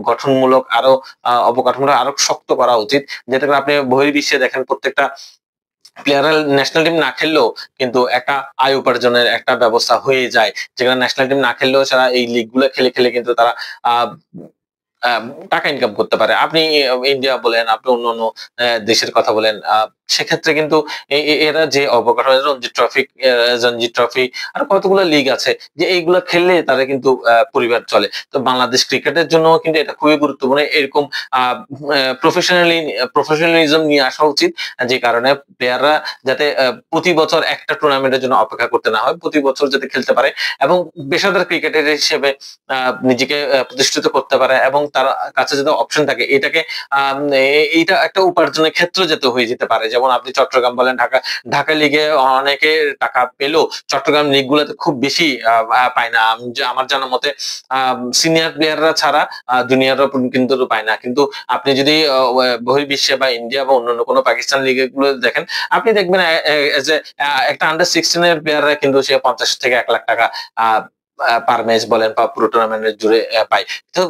গঠনমূলক আরো অবকাঠামোটা আরো শক্ত করা উচিত। যেটা করে আপনি বহির্বিশ্বে দেখেন প্রত্যেকটা প্লেয়াররা ন্যাশনাল টিম না খেললেও কিন্তু একটা আয় উপার্জনের একটা ব্যবস্থা হয়ে যায়। যেখানে ন্যাশনাল টিম না খেললেও তারা এই লিগ গুলা খেলে কিন্তু তারা আ আ টাকা ইনকাম করতে পারে। আপনি ইন্ডিয়া বলেন, আপনি অন্যান্য দেশের কথা বলেন। সেক্ষেত্রে কিন্তু এরা যে অবকাঠামো রঞ্জি ট্রফি আরো কতগুলো লিগ আছে যে এইগুলা খেললে তাদের কিন্তু পরিবার চলে। তো বাংলাদেশ ক্রিকেটের জন্যও কিন্তু এটা খুবই গুরুত্বপূর্ণ। এরকম আ প্রফেশনালিজম নিয়ে আসা উচিত। যে কারণে প্লেয়াররা যাতে প্রতি বছর একটা টুর্নামেন্টের জন্য অপেক্ষা করতে না হয়। প্রতি বছর যাতে খেলতে পারে এবং পেশাদার ক্রিকেটার হিসেবে নিজেকে প্রতিষ্ঠিত করতে পারে এবং তার কাছে যাতে অপশন থাকে এটাকে এইটা একটা উপার্জনের ক্ষেত্র যাতে হয়ে যেতে পারে। যেমন আপনি চট্টগ্রাম বলেন, ঢাকা লিগে অনেকে টাকা পেলেও চট্টগ্রাম লিগ গুলাতে খুব বেশি পায় না। আমার জানা মতে সিনিয়র প্লেয়াররা ছাড়া জুনিয়ররা কিন্তু পায় না। কিন্তু আপনি যদি বহির্বিশ্বে বা ইন্ডিয়া বা অন্যান্য কোনো পাকিস্তান লিগে গুলো দেখেন, আপনি দেখবেন যে একটা আন্ডার 16 এর প্লেয়াররা কিন্তু সে 50 থেকে 1 লাখ টাকা আ আ পার ম্যাচ বলেন বা পুরো টুর্নামেন্ট জুড়ে পায়। তো